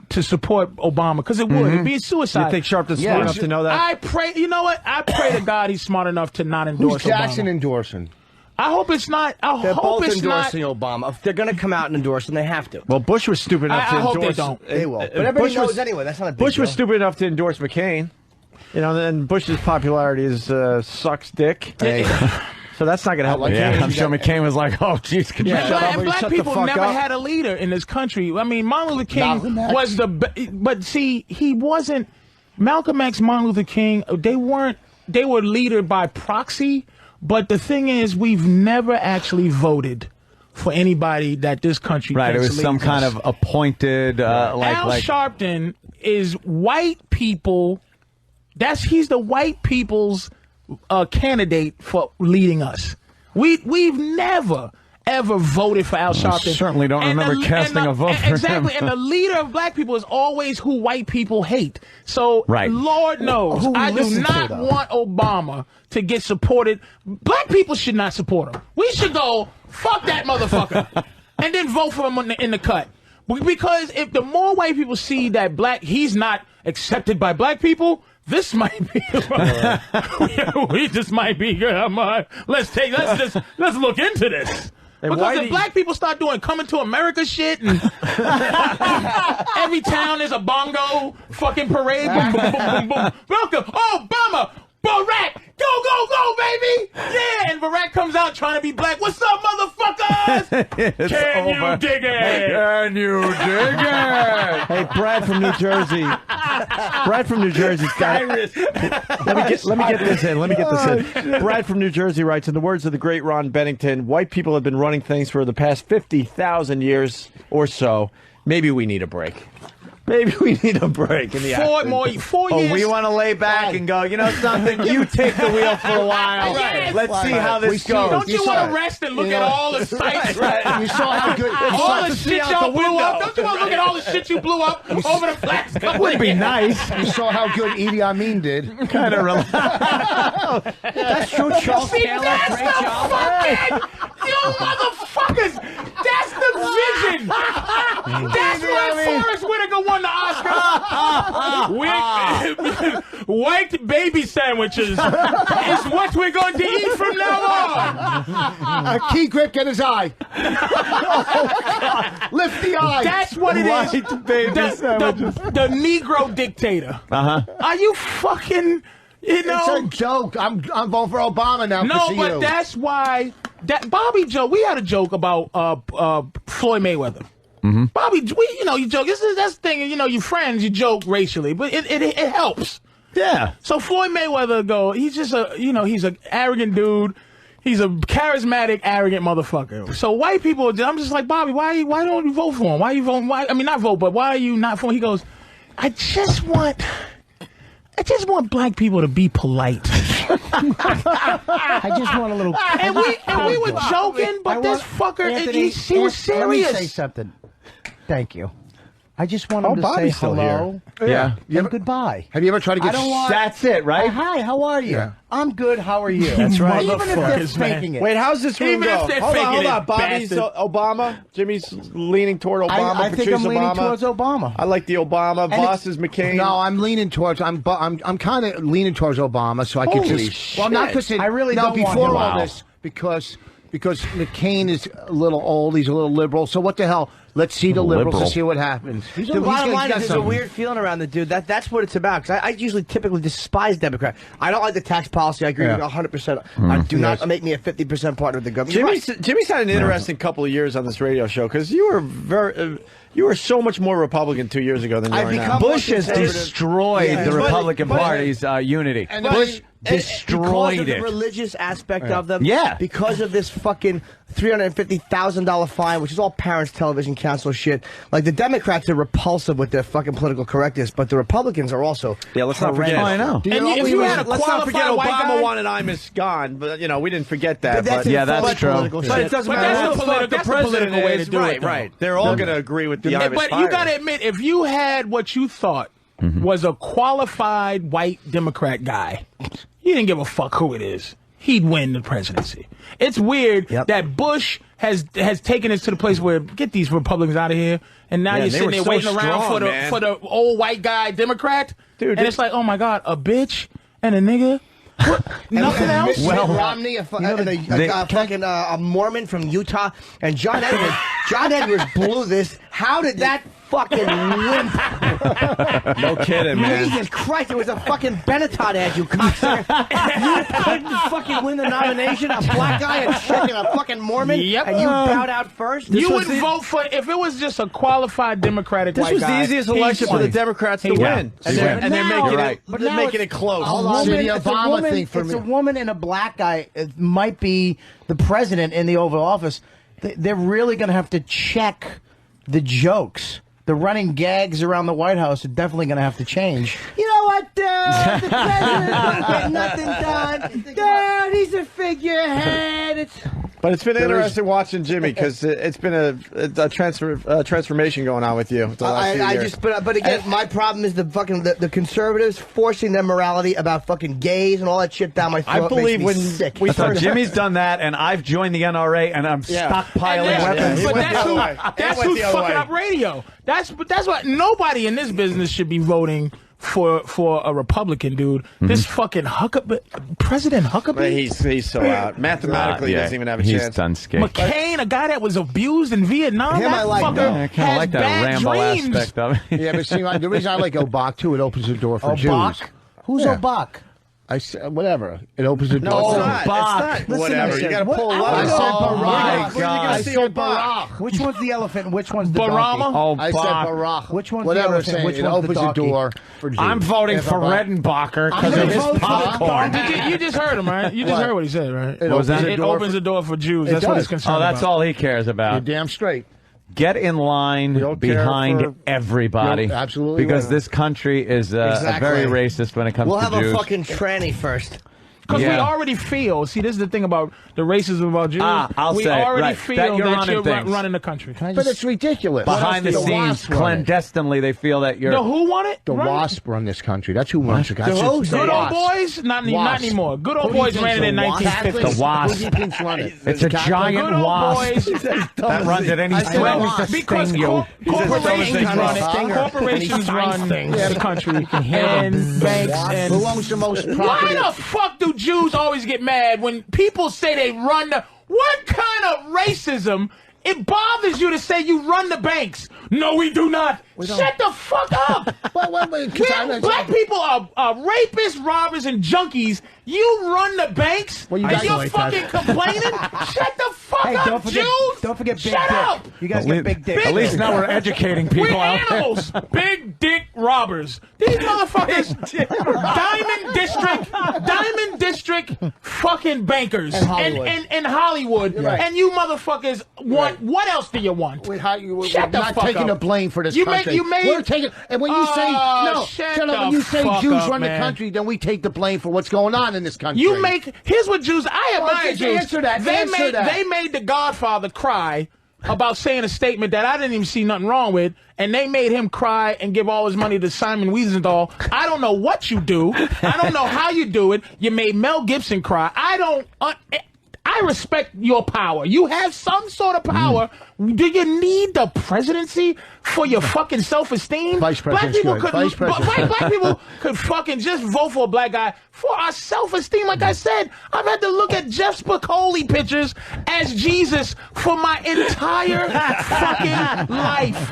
to support Obama, because it would. It'd be suicide. You think Sharpton's smart enough to know that? I pray. You know what? I pray to God he's smart enough to not endorse Who's Jackson Obama. endorsing? I hope it's not. They're both endorsing Obama. If they're going to come out and endorse him, they have to. Well, Bush was stupid enough to endorse. I hope they don't. They will. But everybody knows anyway. That's not a big Bush deal. was stupid enough to endorse McCain. You know, and Bush's popularity is sucks dick. So that's not going to help McCain. Yeah, I'm sure McCain was like, oh, jeez, could you shut up? And black people never had a leader in this country. I mean, Martin Luther King was but see, he wasn't. Malcolm X, Martin Luther King, they were leader by proxy. But the thing is, we've never actually voted for anybody that this country Right, it thinks was some leads kind us. of appointed, Al Sharpton is white people. He's the white people's candidate for leading us. We've never ever voted for Al Sharpton. Certainly don't remember casting a vote for him. Exactly, and the leader of black people is always who white people hate. So, Lord knows, I do not want Obama to get supported. Black people should not support him. We should go, fuck that motherfucker, and then vote for him in the cut. Because if the more white people see that he's not accepted by black people, this might be. We just might be good. Let's look into this. And because if black people start doing coming to America shit and every town is a bongo fucking parade, boom, boom, boom, boom, boom. Welcome, Obama, Barack, go, baby, yeah. And Barack comes out trying to be black. What's up, motherfuckers? Can you dig it? Can you dig it? Hey, Brad from New Jersey. Brad from New Jersey's got it. Let me get this in. Brad from New Jersey writes, in the words of the great Ron Bennington, white people have been running things for the past 50,000 years or so. Maybe we need a break. Maybe we need a break in the 4 years. We want to lay back and go, you know something? You take the wheel for a while. Yes. Let's see how this goes. Don't you want to rest and look at all the sites? Right. You saw how good. All the shit y'all blew up. Don't you want to look at all the shit you blew up over the last couple of years? Would be nice. You saw how good Idi Amin did. Kind of relax. That's true, Charles Taylor. That's Great the job. fucking, you motherfuckers. That's the vision. That's why Forrest Whitaker won the Oscar. White baby sandwiches is what we're going to eat from now on. Key grip, get his eye. Lift the eye. That's what it is. White baby sandwiches. The Negro dictator. Are you fucking, you know? It's a joke. I'm voting for Obama now. No, but that's why Bobby joke. We had a joke about Floyd Mayweather. Bobby, you joke. That's the thing. You friends, you joke racially, but it helps. Yeah. So Floyd Mayweather he's just he's an arrogant dude. He's a charismatic, arrogant motherfucker. So white people, I'm just like, Bobby, why don't you vote for him? Why are you voting? I mean, not vote, but why are you not for him? He goes, I just want black people to be polite. I just want a little. And we were joking, but this fucker, he was serious. Let me say something. Thank you. I just want him to say Bobby's still hello. Yeah. And goodbye. Have you ever tried to get? That's it, right? Hi, how are you? Yeah. I'm good. How are you? That's right. Even if they're Motherfuckers, man. faking it. Wait, how's this room Even go? if they're Hold faking on. it, Bobby's bastard. Obama. Jimmy's leaning toward Obama. I think Patrice I'm leaning Obama. towards Obama. I like the Obama. Vos is McCain. No, I'm leaning towards. I'm kind of leaning towards Obama, so I could Holy just. Well, not because I really no, don't want before him. all Wow. this, because McCain is a little old. He's a little liberal. So what the hell? Let's see the liberals and see what happens. The bottom line is there's a weird feeling around the dude. That's what it's about. Because I usually typically despise Democrats. I don't like the tax policy. I agree with you 100%. Do not make me a 50% partner of the government. Jimmy's had an interesting couple of years on this radio show because you were you were so much more Republican 2 years ago than you are now. Bush has destroyed the Republican Party's unity. And Bush because destroyed of the it. religious aspect of them. Yeah. Because of this fucking $350,000 fine, which is all Parents Television Council shit. Like, the Democrats are repulsive with their fucking political correctness, but the Republicans are also Let's not forget. Oh, I know. If you had a Let's not forget qualified white Obama guy, wanted I'm is gone, but we didn't forget that. that's yeah, that's true. political But shit. it doesn't But matter. that's who the fuck political- that's the president political way to is. do it, Right, though. right. They're all going to agree with the I'm is but fired. you got to admit, if you had what you thought was a qualified white Democrat guy, you didn't give a fuck who it is. He'd win the presidency. It's weird that Bush has taken us to the place where get these Republicans out of here, and now you're sitting there waiting around for the old white guy Democrat, Dude, and it's like, oh my God, a bitch and a nigga. What? Nothing else? Mitt Romney, a Mormon from Utah, and John Edwards. John Edwards blew this. How did that fucking wimp? No kidding, man. Jesus Christ, it was a fucking Benetton ad, you cocksucker. You couldn't fucking win the nomination, a black guy, a chick, and a fucking Mormon, Yep. and you bowed out first? You would vote for, if it was just a qualified Democratic This white was guy. the easiest election for the Democrats to win. And they're making it. But They're now making it's it close. A woman, the it's a Obama woman, thing for it's me. a woman and a black guy. It might be the president in the Oval Office. They're really going to have to check the jokes. The running gags around the White House are definitely going to have to change. You know what, the president don't get nothing done. He's a figurehead. But it's been interesting watching Jimmy because it's been a transformation going on with you the last few years. But again, my problem is the conservatives forcing their morality about fucking gays and all that shit down my throat. I believe makes me when sick. we So first Jimmy's done that, and I've joined the NRA, and I'm stockpiling weapons. But went the other way. that's He went who's the other fucking way. up radio. That's why nobody in this business should be voting for a Republican, dude. This fucking President Huckabee. He's so out. Mathematically, he doesn't even have a He's chance. done skate. McCain, a guy that was abused in Vietnam. Him that I like, fucker though. I kind of has like that bad Rambo dreams. aspect of it. Yeah, but see, the reason I like Obach too, it opens the door for Obach? Jews. Who's Yeah. Obach? I said whatever. It opens the door. No, it's for not. Bach. It's not. Whatever. You got to pull I up. said Oh, Barack. my Where are you I going to see said Obama? Barack. Which one's the elephant and which one's the Barama? donkey? Oh, I said Bach. Barack. Which one's whatever the it's elephant? saying, Which it one's the opens the donkey? door for Jews. I'm voting for Barack. Redenbacher I'm because of gonna his vote for popcorn. You just heard him, right? You just What? heard what he said, right? It opens that? the It door opens for- the door for Jews. It That's what does. he's concerned Oh, that's about. all he cares You're about. damn straight. get in line don't care behind for- everybody. You're absolutely because right. this country is very racist when it comes We'll to have Jews. a fucking tranny first. Because we Yeah. already feel. See, this is the thing about the racism about Jews. I'll we say, already right, feel that you're that running you're things. running the country. But it's ridiculous. Behind the scenes, WASP run it. clandestinely, they feel that you're. The who won it? The Run it? WASP run this country. That's who runs the country. The who? Good old WASP. boys? Not Wasp. anymore. Good Who old do you boys think's ran it in the WASP? 1950. The WASP. Who do you think's run it? It's a giant Good old wasp boys. that runs at any I said swing wasp. Because sting you. corporations Stinger. run it. Stinger. Corporations run the country. And banks and... Who owns the most Why property? the fuck do Jews always get mad when people say they run the... What kind of racism? It bothers you to say you run the banks. No, we do not. Shut the fuck up. Black people are rapists, robbers, and junkies. You run the banks, Well, you and guys you're like fucking complaining? Shut the fuck Hey, up, don't forget, Jews. don't forget Big Shut Dick. up. You guys get Big Dick. At least now we're educating people We're out there. animals. Big dick robbers. These motherfuckers. Diamond District fucking bankers. And Hollywood. And Hollywood. Right. And you motherfuckers want, what else do you want? We're Shut the not fuck taking up. the blame for this You country. you made, We're taking, and when you say Oh, no, shut up. the When you say fuck Jews up, run man. the country, then we take the blame for what's going on in this country. you make, here's what Jews, I admire just Jews. answer that, They made the Godfather cry about saying a statement that I didn't even see nothing wrong with, and they made him cry and give all his money to Simon Wiesenthal. I don't know what you do. I don't know how you do it. You made Mel Gibson cry. I respect your power. You have some sort of power. Do you need the presidency for your fucking self-esteem? Vice Black president's people good. could, Vice president. black people could fucking just vote for a black guy for our self-esteem. Like I said, I've had to look at Jeff Spicoli pictures as Jesus for my entire fucking life.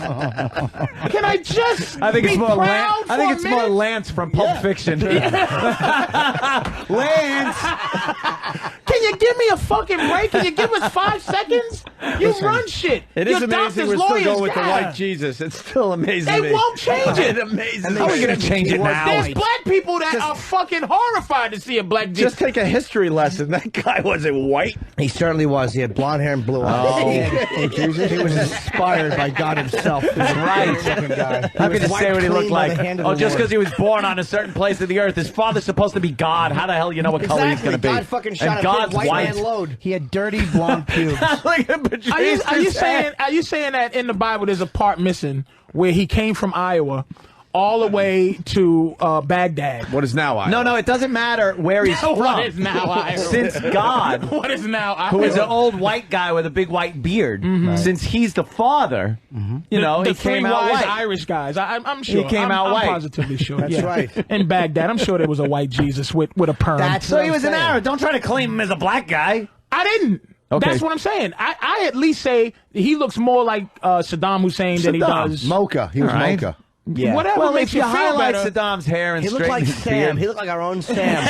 Can I just I think be it's more proud I think for a it's more minute? Lance from Pulp Fiction. Lance. Can you give me a fucking break? Can you give us 5 seconds? You run shit. It Your is amazing doctors, we're still lawyers, going with the yeah. white Jesus. It's still amazing. They to me. won't change it. It amazes And me. How are we going to change it now? There's black people that are fucking horrified to see a black Jesus. Just take a history lesson. That guy wasn't white. He certainly was. He had blonde hair and blue eyes. He was inspired by God himself. Right. How could you say what he looked like? Oh, just because he was born on a certain place of the earth. His father's supposed to be God. How the hell you know what color he's going to be? God fucking shot And a God's big white white. man load. He had dirty blonde pubes. Look at Patrice. Are you saying that in the Bible there's a part missing where he came from Iowa all the way to Baghdad? What is now Iowa? No, it doesn't matter where he's from. What is now Iowa? Since God, What is now Iowa? who is an old white guy with a big white beard, since he's the father, you know, the he three came out wise white. Irish guys. I'm sure. He came out I'm white. positively sure. That's right. In Baghdad, I'm sure there was a white Jesus with a perm. That's So what he I'm was an saying. Arab. Don't try to claim him as a black guy. I didn't. Okay. That's what I'm saying. I at least say he looks more like Saddam Hussein than he Saddam. does. Mocha. He was All right. Mocha. Yeah. Whatever Well, makes if you you feel highlight better. Saddam's hair and He looked straighten like his Sam. beard. He looked like our own Sam.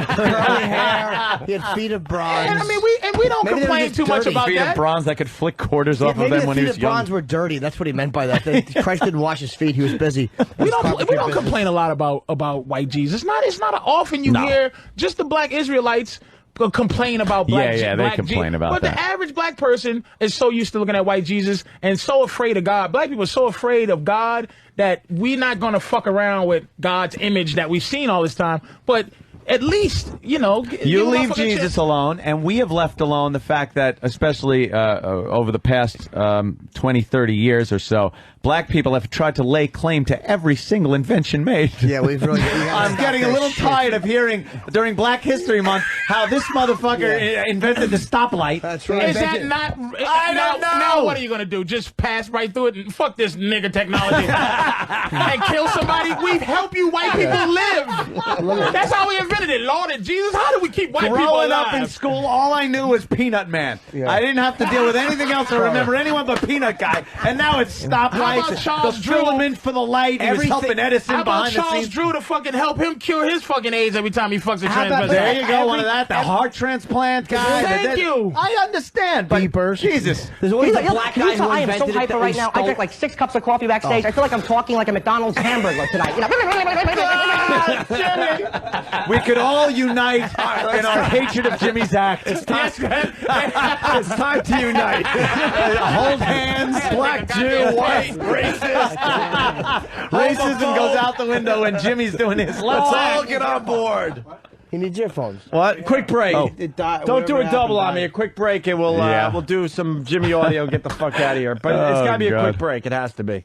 Curly hair. He had feet of bronze. And I mean, we don't Maybe they were complain just too much dirty. about feet that. of bronze that could flick quarters off of Maybe them the when he feet was of young. bronze were dirty. That's what he meant by that. Christ didn't wash his feet. He was busy. We don't complain a lot about white Jesus. It's not often you hear just the black Israelites complain about black. Yeah, they black complain about but that. the average black person is so used to looking at white Jesus and so afraid of God. Black people are so afraid of God that we're not going to fuck around with God's image that we've seen all this time. But at least, You give leave a motherfucker a Jesus chance. alone, and we have left alone the fact that, especially over the past 20, 30 years or so, black people have tried to lay claim to every single invention made. Yeah, we've really. I'm getting a little tired of hearing during Black History Month how this motherfucker invented the stoplight. That's right. Is that not? I don't know. Now what are you gonna do? Just pass right through it and fuck this nigger technology and kill somebody? We help you white people live. That's how we invented it. Lord and Jesus, how do we keep white people Growing alive? up in school, all I knew was Peanut Man. I didn't have to deal with anything else or remember anyone but Peanut Guy. And now it's How stoplights. about Charles They'll drill Drew? him in for the light. He was helping Edison How about behind the Charles scenes. Drew to fucking help him cure his fucking AIDS every time he fucks a transvestite? There you go, one of that. The heart transplant guy. Thank you. I understand, but Jesus. There's always Can a you- black can you guy tell who I am so invented it hyper that right we now. I stole. drank like 6 cups of coffee backstage. I feel like I'm talking like a McDonald's hamburger tonight. You know? We could all unite in our hatred of Jimmy's act. It's time to unite. Hold hands. Black Jew, white, racist. Racism goes out the window when Jimmy's doing his. Let's all get on board. He needs earphones. What? Quick break. Don't do a double on me. A quick break, and we'll do some Jimmy audio. Get the fuck out of here. But it's got to be a quick break. It has to be.